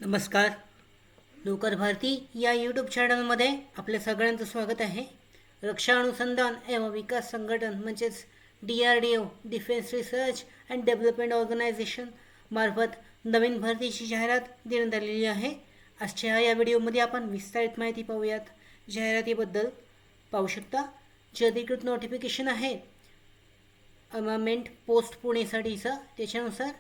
नमस्कार. नौकर भारती या यूट्यूब चॅनलमध्ये आपल्या सगळ्यांचं स्वागत आहे. रक्षा अनुसंधान एवं विकास संघटन म्हणजेच DRDO defence research and development organisation मार्फत नवीन भरतीची जाहिरात देण्यात आलेली आहे. आजच्या या व्हिडिओमध्ये आपण विस्तारित माहिती पाहूयात. जाहिरातीबद्दल पाहू शकता. जे अधिकृत नोटिफिकेशन आहे अमामेंट पोस्ट पुणेसाठीचं, त्याच्यानुसार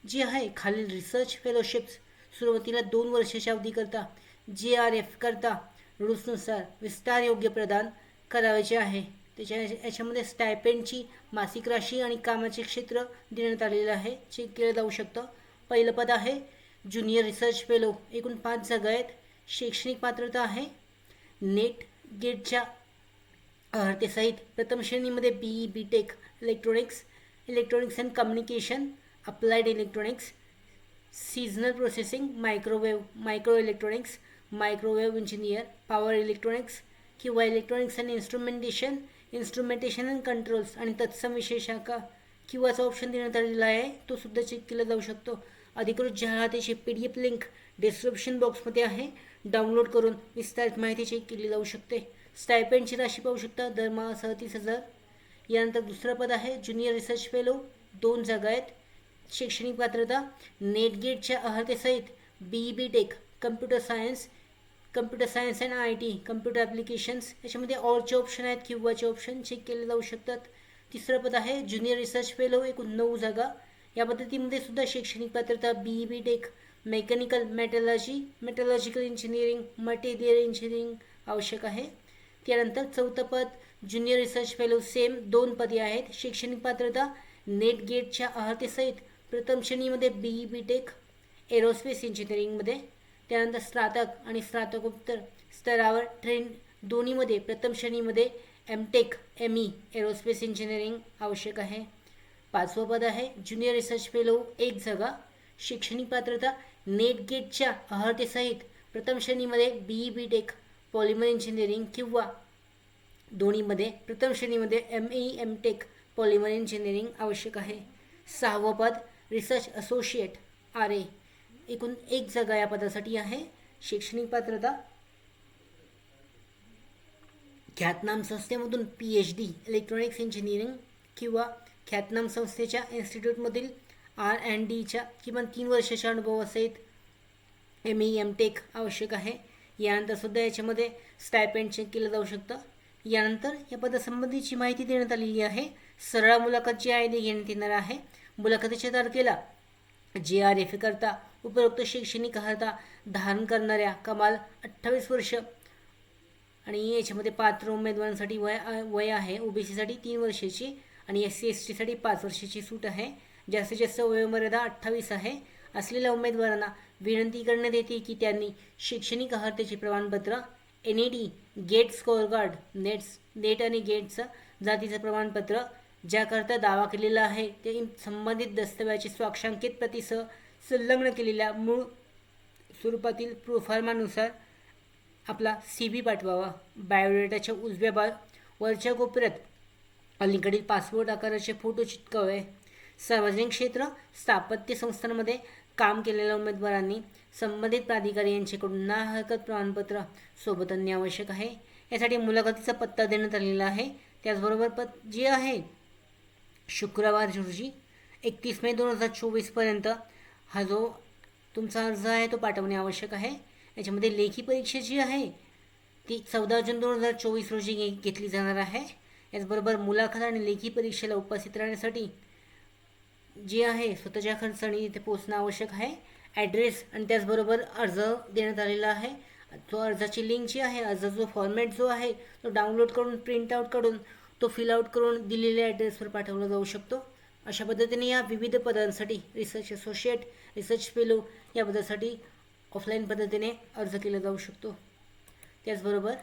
जी आहे खालील रिसर्च फेलोशिप्स सुरुवातीला 2 वर्षाच्या अवधीकरता JRF करता रूल्सनुसार विस्तार योग्य प्रदान करायचे आहे. याच्यामध्ये स्टायपेंडची मासिक राशी आणि कामाचे क्षेत्र देण्यात आलेलं आहे. चेक केलं जाऊ शकतं. पहिलं पद आहे ज्युनियर रिसर्च फेलो. एकूण 5 जागा आहेत. शैक्षणिक पात्रता आहे नेट गेटच्या अर्हतेसहित प्रथम श्रेणीमध्ये BE BTech electronics and communication, applied electronics, signal processing, micro electronics, microwave engineer, power electronics किंवा electronics and instrumentation and controls आणि तत्सम विषय शाखा किंवाचा ऑप्शन देण्यात आलेला आहे. तो सुद्धा चेक केला जाऊ शकतो. अधिकृत जाहिरातीची PDF लिंक डिस्क्रिप्शन बॉक्समध्ये आहे. डाउनलोड करून विस्तारित माहिती चेक केली जाऊ शकते. स्टायपेंडची राशी पाहू शकता, दरमहा 37,000. यानंतर दुसरं पद आहे ज्युनियर रिसर्च फेलो. 2 जागा आहेत. शैक्षणिक पात्रता नेट गेटच्या अर्हतेसहित BE BTech computer science and IT computer applications. याच्यामध्ये ऑलचे ऑप्शन आहेत किंवाचे ऑप्शन चेक केले जाऊ शकतात. तिसरं पद आहे ज्युनियर रिसर्च फेलो. एकूण 9 जागा. या पद्धतीमध्ये सुद्धा शैक्षणिक पात्रता BE BTech mechanical metallurgical engineering, material engineering आवश्यक आहे. त्यानंतर चौथं पद ज्युनियर रिसर्च फेलो. सेम 2 पदे आहेत. शैक्षणिक पात्रता नेट गेटच्या अर्हतेसहित प्रथम श्रेणीमध्ये BE BTech एरोस्पेस इंजिनिअरिंगमध्ये. त्यानंतर स्नातक आणि स्नातकोत्तर स्तरावर ट्रेन दोन्हीमध्ये प्रथम श्रेणीमध्ये MTech ME एरोस्पेस इंजिनिअरिंग आवश्यक आहे. 5वं पद आहे ज्युनियर रिसर्च फेलो. 1 जागा. शैक्षणिक पात्रता नेट गेटच्या अर्हतेसहित प्रथम श्रेणीमध्ये BE BTech पॉलिमर इंजिनिअरिंग किंवा दोन्हीमध्ये प्रथम श्रेणीमध्ये ME MTech पॉलिमर इंजिनिअरिंग आवश्यक आहे. 6वं पद रिसर्च असोसिएट RA. एकूण 1 जागा या पदासाठी आहे. शैक्षणिक पात्रता ख्यातनाम संस्थेमधून PhD इलेक्ट्रॉनिक्स इंजिनिअरिंग किंवा ख्यातनाम संस्थेच्या इन्स्टिट्यूटमधील R&Dच्या किमान 3 वर्षाच्या अनुभवासहित ME MTech आवश्यक आहे. यानंतर सुद्धा याच्यामध्ये स्टायपेंड चेक केलं जाऊ शकतं. यानंतर या पदासंबंधीची माहिती देण्यात आलेली आहे. सरळ मुलाखत जी आहे ती घेण्यात येणार आहे. मुलाखतीच्या तारखेला JRF करता उपरोक्त शैक्षणिक अर्हता धारण करणाऱ्या कमाल 28 वर्ष आणि याच्यामध्ये पात्र उमेदवारांसाठी वय आहे OBCसाठी 3 वर्षाची आणि SC ST साठी 5 वर्षाची सूट आहे. जास्तीत जास्त वयोमर्यादा 28 आहे. असलेल्या उमेदवारांना विनंती करण्यात येते की त्यांनी शैक्षणिक अर्हतेचे प्रमाणपत्र NET GATE score card NET आणि गेटचं जातीचं प्रमाणपत्र ज्याकरता दावा केलेला आहे ते संबंधित दस्तऐवजाची स्वाक्षांकित प्रतीसह संलग्न केलेल्या मूळ स्वरूपातील प्रोफार्मानुसार आपला CV पाठवावा. बायोडेटाच्या उजव्या वरच्या कोपऱ्यात अलीकडील पासपोर्ट आकाराचे फोटो चिटकावे. सार्वजनिक क्षेत्र स्थापत्य संस्थांमध्ये काम केलेल्या उमेदवारांनी संबंधित प्राधिकारी यांच्याकडून ना हरकत प्रमाणपत्र सोबत आणणे आवश्यक आहे. यासाठी मुलाखतीचा पत्ता देण्यात आलेला आहे. त्याचबरोबर जे आहे शुक्रवार रोजी 31 मे 2024 पर्यंत हा जो तुमचा अर्ज आहे तो पाठवणे आवश्यक आहे. याच्यामध्ये लेखी परीक्षा जी आहे ती 14 जून 2024 रोजी घेतली जाणार आहे. याचबरोबर मुलाखत आणि लेखी परीक्षेला उपस्थित राहण्यासाठी जे आहे स्वतःच्या खर्चाने इथे पोहोचणं आवश्यक आहे. ॲड्रेस आणि त्याचबरोबर अर्ज देण्यात आलेला आहे. तो अर्जाची लिंक जी आहे, अर्जाचा जो फॉर्मॅट जो आहे तो डाउनलोड करून प्रिंटआउट काढून तो फिलआउट करून दिलेल्या ॲड्रेसवर पाठवला जाऊ शकतो. अशा पद्धतीने या विविध पदांसाठी रिसर्च असोसिएट, रिसर्च फेलो या पदासाठी ऑफलाईन पद्धतीने अर्ज केला जाऊ शकतो. त्याचबरोबर